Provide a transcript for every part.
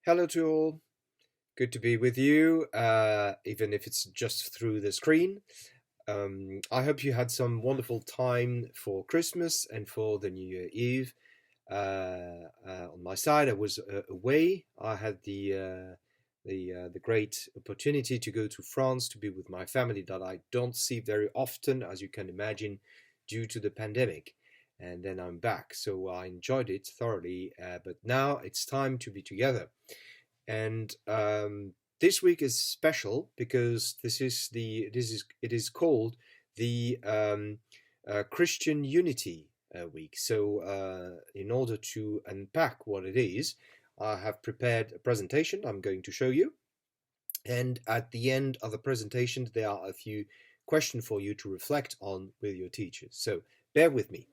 Hello to all. Good to be with you, even if it's just through the screen. I hope you had some wonderful time for Christmas and for the New Year Eve. On my side, I was away. I had the great opportunity to go to France to be with my family that I don't see very often, as you can imagine, due to the pandemic. And then I'm back, so I enjoyed it thoroughly. But now it's time to be together. And this week is special because it is called the Christian Unity Week. So in order to unpack what it is, I have prepared a presentation I'm going to show you. And at the end of the presentation, there are a few questions for you to reflect on with your teachers. So bear with me.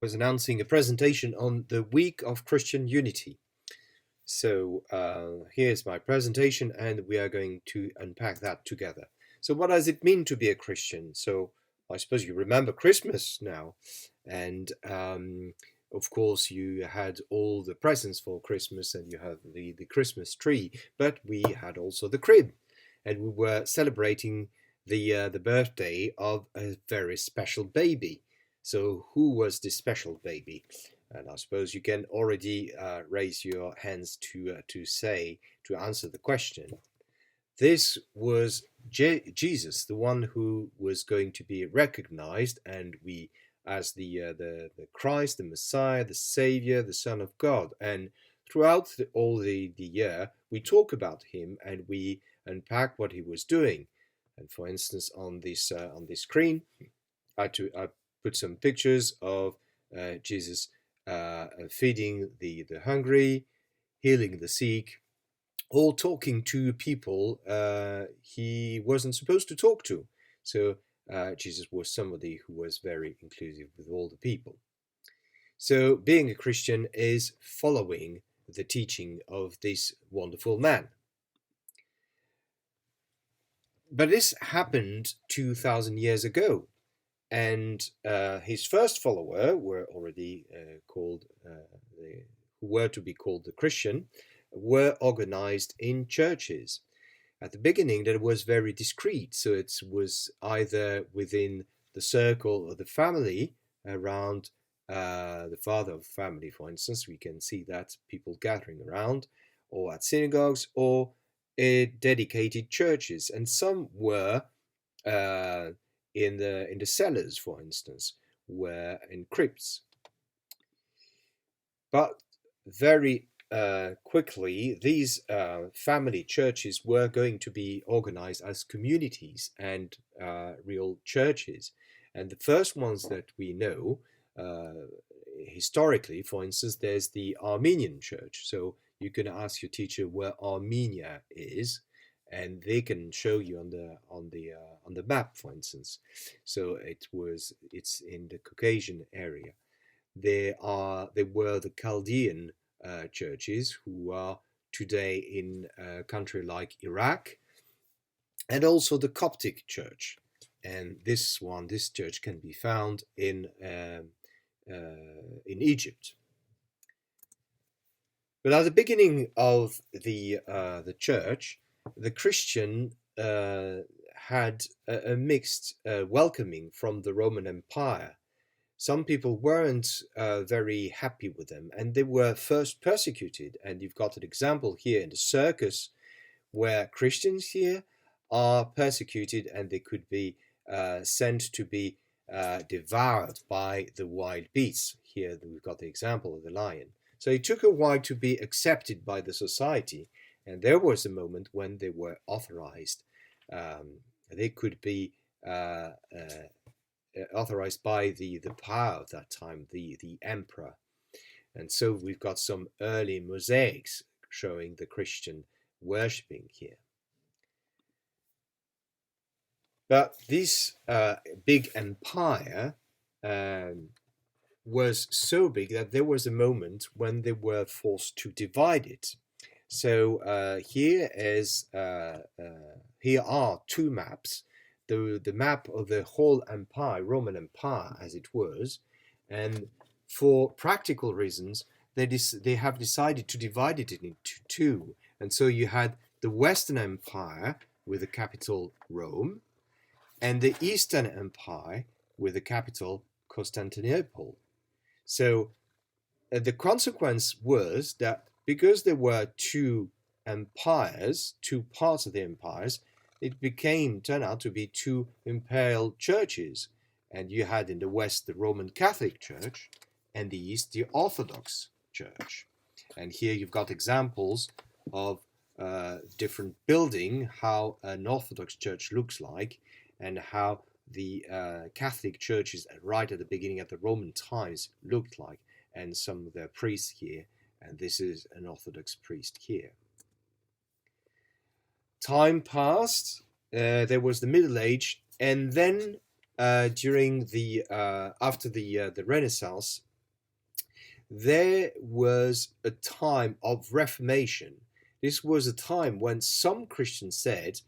I was announcing a presentation on the Week of Christian Unity. So here's my presentation, and we are going to unpack that together. So what does it mean to be a Christian? So I suppose you remember Christmas now, and of course you had all the presents for Christmas, and you have the Christmas tree, but we had also the crib, and we were celebrating the birthday of a very special baby. So who was this special baby? And I suppose you can already raise your hands to answer the question. This was Jesus, the one who was going to be recognized, and we as the Christ, the Messiah, the Savior, the Son of God. And throughout all the year, we talk about him and we unpack what he was doing. And for instance, on this screen, I put some pictures of Jesus feeding the hungry, healing the sick, all talking to people he wasn't supposed to talk to. So Jesus was somebody who was very inclusive with all the people. So being a Christian is following the teaching of this wonderful man. But this happened 2,000 years ago. And his first follower were already called, who were to be called the Christian, were organized in churches. At the beginning, that was very discreet, so it was either within the circle of the family around the father of the family, for instance. We can see that people gathering around, or at synagogues, or dedicated churches, and some were in the cellars, for instance, were in crypts. But very quickly, these family churches were going to be organized as communities and real churches. And the first ones that we know, historically, for instance, there's the Armenian church. So you can ask your teacher where Armenia is, and they can show you on the map, for instance. So it's in the Caucasian area. There were the Chaldean churches who are today in a country like Iraq, and also the Coptic church. And this church can be found in Egypt. But at the beginning of the church, the Christian had a mixed welcoming from the Roman Empire. Some people weren't very happy with them, and they were first persecuted. And you've got an example here in the circus where Christians here are persecuted, and they could be sent to be devoured by the wild beasts. Here we've got the example of the lion. So it took a while to be accepted by the society, and there was a moment when they were authorized. They could be authorized by the power of that time, the emperor. And so we've got some early mosaics showing the Christian worshipping here. But this big empire was so big that there was a moment when they were forced to divide it. So here are two maps. The map of the whole empire, Roman Empire as it was, and for practical reasons, they have decided to divide it into two. And so you had the Western Empire with the capital Rome, and the Eastern Empire with the capital Constantinople. So the consequence was that because there were two empires, two parts of the empires, it turned out to be two imperial churches. And you had in the West the Roman Catholic Church, and the East the Orthodox Church. And here you've got examples of different building, how an Orthodox Church looks like, and how the Catholic churches right at the beginning of the Roman times looked like, and some of their priests here, and this is an Orthodox priest here. Time passed, there was the Middle Age, and then during the after the Renaissance, there was a time of Reformation. This was a time when some Christians said,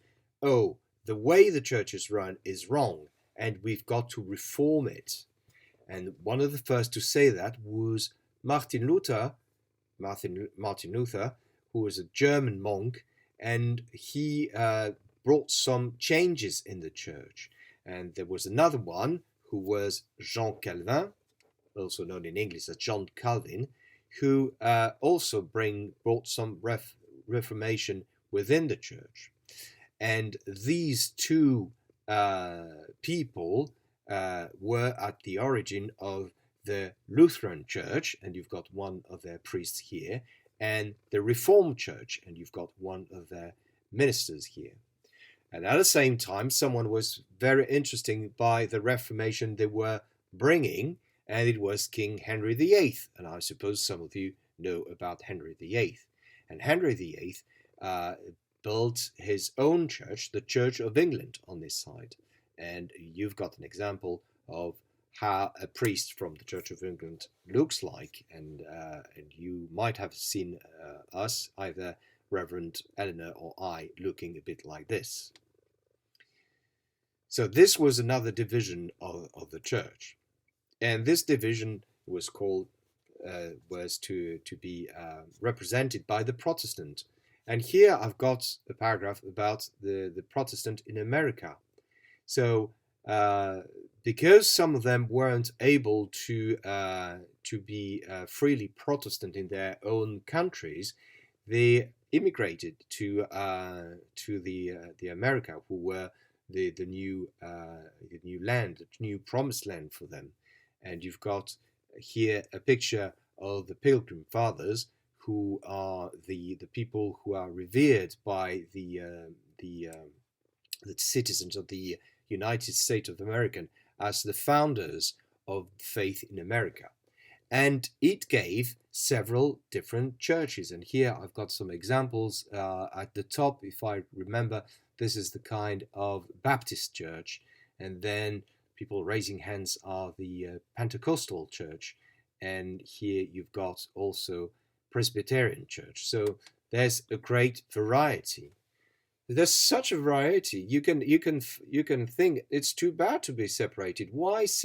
"Oh, the way the church is run is wrong, and we've got to reform it." And one of the first to say that was Martin Luther, who was a German monk, and he brought some changes in the church. And there was another one who was Jean Calvin, also known in English as John Calvin, who also brought some reformation within the church. And these two people were at the origin of the Lutheran Church, and you've got one of their priests here, and the Reformed Church, and you've got one of their ministers here. And at the same time, someone was very interesting by the Reformation they were bringing, and it was King Henry VIII. And I suppose some of you know about Henry VIII. And Henry VIII built his own church, the Church of England, on this side. And you've got an example of how a priest from the Church of England looks like, and you might have seen us, either Reverend Eleanor or I, looking a bit like this. So this was another division of the church, and this division was called to be represented by the Protestant. And here I've got a paragraph about the Protestant in America. So because some of them weren't able to be freely Protestant in their own countries, they immigrated to the America, who were the new land, the new promised land for them. And you've got here a picture of the Pilgrim Fathers, who are the people who are revered by the citizens of the United States of America as the founders of faith in America. And it gave several different churches. And here I've got some examples at the top. If I remember, this is the kind of Baptist church. And then people raising hands are the Pentecostal church. And here you've got also Presbyterian church. So there's a great variety. There's such a variety. You can think it's too bad to be separated. Why separate?